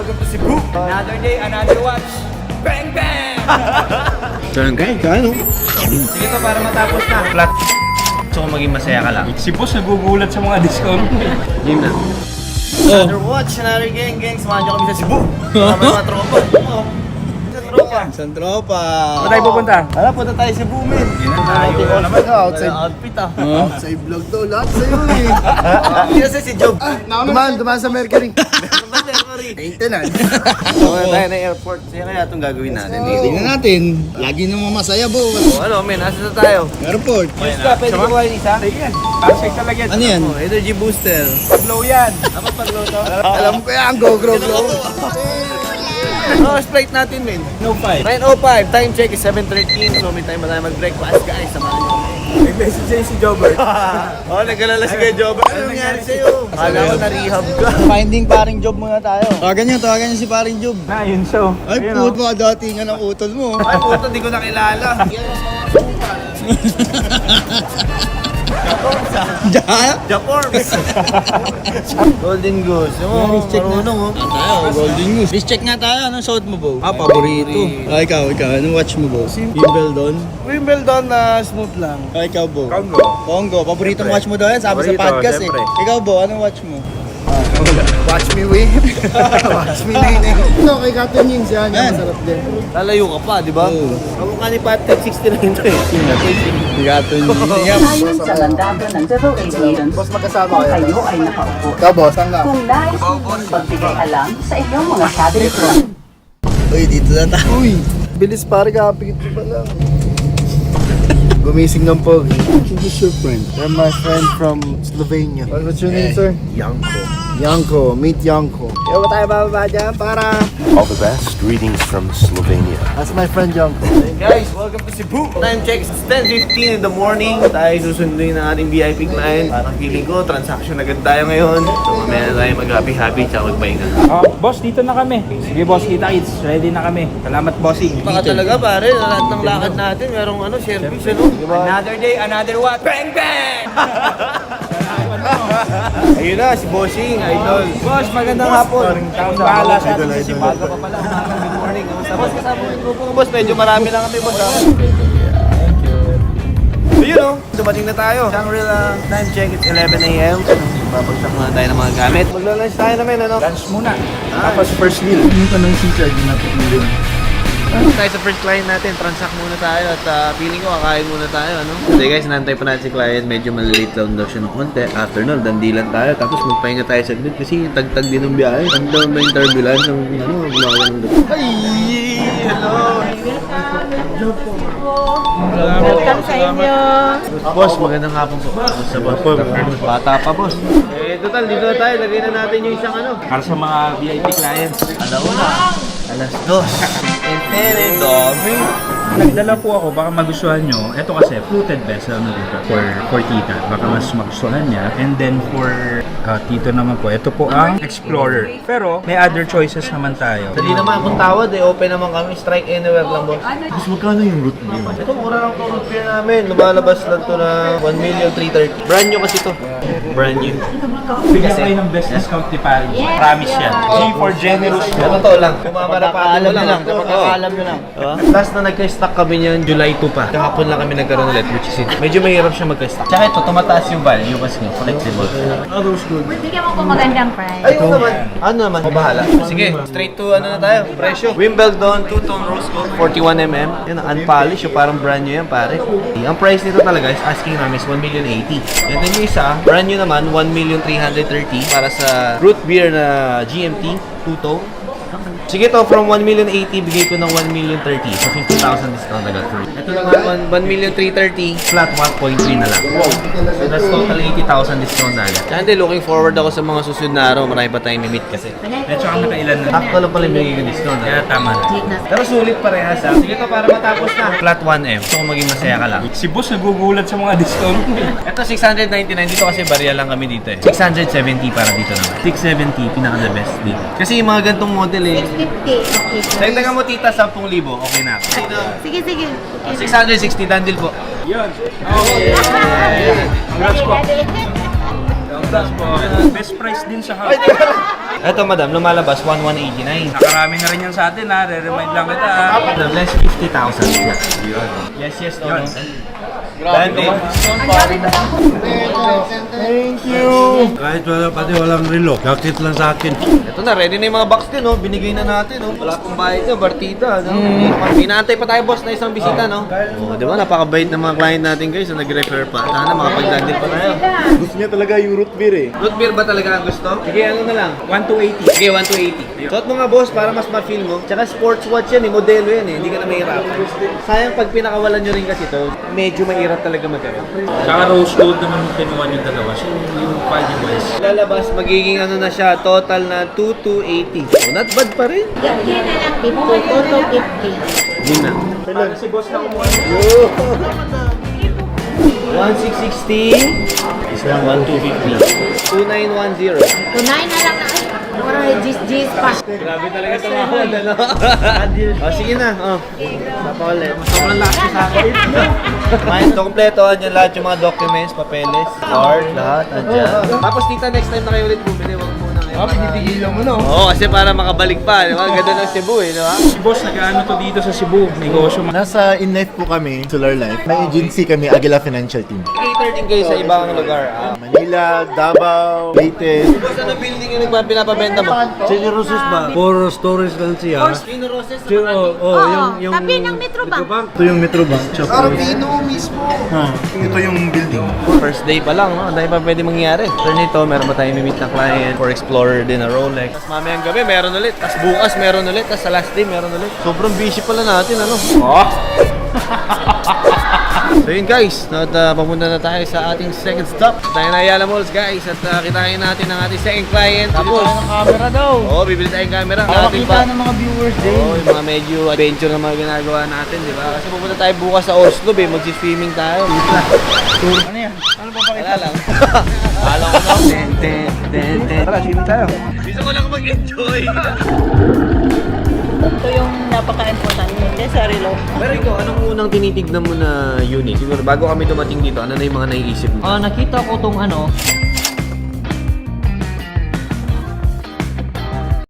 welcome to Cebu. Another day, another watch. Bang, bang! Barangay, kano? Sige to, para matapos na. Flat. Gusto ko maging masaya ka lang. Si boss nagugulat sa mga discount. Game na. Another watch, another gang, gang. Samahan nyo kami sa Cebu. Sama mga tropa. San tropa. Saan tayo pupunta? Tara, punta tayo sa Cebu, men. Tayo naman ka, outside. Outfit ah. Outside vlog to, lahat sa'yo eh. Kasi si Job. Dumaan sa Mercury. Maintenance. Pumunta tayo na airport. Kaya kaya itong gagawin natin dito. Tingnan natin, lagi namang masaya bo. Ano, men, nasa na tayo? Airport. Basta, pwede ko kuha yung isa? Ayan, hashtag talaga. Ano yan? Oh, energy booster. Pag-low yan. Dapat pag-low to. Alam ko yan, go. Oh, flight natin, men. No fight. 9:05. Time check is 7:13. So, may time na tayo mag-breakfast, guys. Samahan nyo. Nag-message sa'yo si Jobber. Oh, nagkalala si Kuya Job. Ano nangyari sa'yo? Akala ko na-rehab ka. Finding paring job muna tayo. Tawagan nyo si paring job. Na, yun so. Ay, Ayun, puto ka datingan ng utol mo. Ay, puto, di ko nakilala. Japorms. Golden Goose. Oh, check na. marunong, oh. Tayo, Golden News. Please check nga tayo, anong suot mo, Bo? Paborito. Ikaw, anong watch mo, Bo? Wimbledon. Wimbledon na smooth lang. Ikaw, Bo? Congo. Paboritong watch mo daw yan, sabi sa Paborito, podcast syempre. eh. Ikaw, Bo, anong watch mo? Watch me wave. Watch me nene. No, kay Kato Nins yan, yung masarap din. Lalayo ka pa, di ba? Oo. Ako nga ni Patrick 69 to eh. Kay Kato Nins. Ayon sa landado ng Civil Aviation, Boss, magkasama kung kayo. kayo ay nakaupo. Ikaw, boss, saan ka? Kung nais ninyong magbigay alam sa inyong mga cabin crew, Uy, dito na tayo. Uy, bilis pare ka, pikit ko pa lang. Gumising ng pogi. Who's your friend? I'm my friend from Slovenia. What's your name, sir? Yanko. Meet Yanko. Kaya ba tayo bababa dyan para... All the best. Greetings from Slovenia. That's my friend Yanko. Hey guys, welcome to Cebu. Time check is 10:15 in the morning. Tayo susunduin ng ating VIP client. Parang feeling ko, transaction agad tayo ngayon. So mamaya na tayo mag-happy-happy tsaka magpahinga. Boss, dito na kami. Sige, boss, kita-kits. Ready na kami. Salamat, bossing. Baka talaga pare, lahat ng lakad natin, merong service, ano? Another day, another what? Bang, bang! Ayun na, si Bossing, idol. Boss, magandang hapon. Taong bahala sa atin kasi Bago pa pala. Good morning. Kamusta, boss? Kasama mo yung grupo ko, boss. Medyo marami lang kami, boss. So yun, oh. Dumating na tayo. Shangri-La, time check, it's 11 a.m. Babagsak muna tayo ng mga gamit. Magla-lunch tayo namin, ano? Lunch muna. Tapos first meal. Yung tanong si Chad, yung napit Tayo sa first client natin, transact muna tayo at feeling ko kakain muna tayo, ano? Kasi guys, nantay pa natin si client, medyo malilate lang daw siya ng konti. After nun, dandilan tayo, tapos magpahinga tayo sa grid kasi tagtag din ng biyahe. Ang daw may turbulence, ang gumawa ng Ay! Hello! Welcome sa inyo. Boss, magandang hapon po. Basta boss. Bata pa, boss. Total, dito na tayo. Lagay na natin yung isang ano. Para sa mga VIP clients. Alauna. Alas 2. Entere, dami. Nagdala po ako, baka magustuhan nyo. Ito kasi, fluted vessel na dito for tita. Baka mas magustuhan niya. And then for tito naman po, ito po ang Explorer. Pero may other choices naman tayo. Dali naman kung tawad open naman kami. Strike anywhere lang, boss. Mas magkano yung root beer? Ito, mura lang to root beer namin. Lumalabas lang to na 1,330,000. Brand new kasi to. Brand new. Bigyan kayo ng best discount ni Paris. Promise yan. G for generous. Totoo lang. Kumamarapato lang. Alam nyo lang. Last na nagka-stock kami niyan, July 2 pa. Kahapon lang kami nagkaroon ulit, which is it. Medyo mahirap siya magka-stock. Tsaka ito, tumataas yung value kasi nga, flexible. Bigyan mo ko magandang price. Ayun naman. Ano naman? O bahala. Sige, straight to ano na tayo. Presyo. Wimbledon, 2-tone rose gold, 41mm. Yan, unpolished. Yung parang brand new yan, pare. Ang price nito talaga is asking namin is 1,080,000. And then yung isa, brand new naman, 1,330,000 para sa root beer na GMT, 2-tone. Sige to, from 1,080,000, bigay ko ng 1,030,000. So 50,000 discount agad for it. Ito naman, 1,330,000, flat 1.3 na lang. So that's total 80,000 discount na agad. Kaya looking forward ako sa mga susunod na araw. Marami pa tayong mimit kasi. Medyo ang nakailan na. Sakto lang pala yung bigay ko discount. Kaya tama na. Pero sulit parehas ha. Sige to, para matapos na. Flat 1M. Gusto ko maging masaya ka lang. Si boss nagugulat sa mga discount. Ito 699 dito kasi barya lang kami dito eh. 670 para dito naman. 670 pinaka the best dito. Kasi yung mga gantong model eh. 50. Okay. Dagdagan mo tita 10,000, okay na. Sige, sige. 660 dandil po. Yun. Okay. Congrats po. Best price din sa house. Eto madam, lumalabas 1189. Nakarami na rin yan sa atin ha. Re-remind lang kita ha. Madam, less 50,000. Yes, yes, no, no. Grabe. Thank you! Kahit pati walang relo, jacket lang sa akin. Ito na, ready na yung mga box din, no? Binigay na natin, no? Wala pang bayad na, Bartita, no? Inaantay pa tayo, boss, na isang bisita, no? Oh, di ba? Napakabait ng mga client natin, guys, na nag-refer pa. Sana makapag-landin pa tayo. Gusto niya talaga yung root beer eh. Root beer ba talaga ang gusto? Sige, ano na lang? 1280. Sige, 1 to 80. Suot mo nga, boss, para mas ma-feel mo. Tsaka sports watch yan, eh. Modelo yan, eh. Hindi ka na mahirap. Sayang pag pinakawalan nyo rin kasi to, medyo mahirap talaga magkaroon. Saka rose gold naman yung kinuha yung dalawa. So yung value wise. Lalabas, magiging ano na siya, total na 2 to 80. So, not bad pa rin. Yan na lang, 50. Toto 50. Yun na. Para si boss na kumuha. 1660. Is lang 1250. 2910. Tunay na lang na. Ay, jis pa. Grabe talaga tumawad, ano? Sige na. Papakulit. Sobrang laki sa akin. May kompleto, andyan lahat yung mga documents, papeles, card, lahat, andyan. Tapos tita, next time na kayo ulit bumili, wag muna kayo. Pinipigilan mo no? Oo, kasi para makabalik pa, di ba? Ganda ng Cebu, eh, di ba? Si boss nag-ano to dito sa Cebu. Negosyo. Nasa InLife po kami, Solar Life. May agency kami, Aguila Financial Team. Cater din kayo sa ibang lugar. Manila, Davao, Leyte. Boss, ano building yung pinapabenta mo? Senior Roses ba? Puro storage lang siya. Pino Roses? Oo, tabi ng Metro Bank. Ito yung Metrobank. mismo. Ito yung building. First day pa lang, no? Ang dami pa pwede mangyari. After nito, meron pa tayong meet na client for Explorer din na Rolex. Tapos mamayang gabi, meron ulit. Tapos bukas, meron ulit. Tapos sa last day, meron ulit. Sobrang busy pala natin, ano? So yun guys, papunta na tayo sa ating second stop. Tayo na Ayala Malls guys at kitain natin ang ating second client. Tapos, Camera daw. oo, bibili tayong camera. Makakita ng mga viewers din. Oo, yung mga medyo adventure na mga ginagawa natin, di ba? Kasi pupunta tayo bukas sa Oslo, magsi-swimming tayo. Ano yan? Ano ba Wala lang. Alam ko na. Tara, swimming tayo. Gusto ko lang mag-enjoy. Ito yung napaka-importante sa relo. Pero ikaw, anong unang tinitignan mo na unit? Siguro bago kami dumating dito, ano na yung mga naiisip mo? Nakita ko tong ano,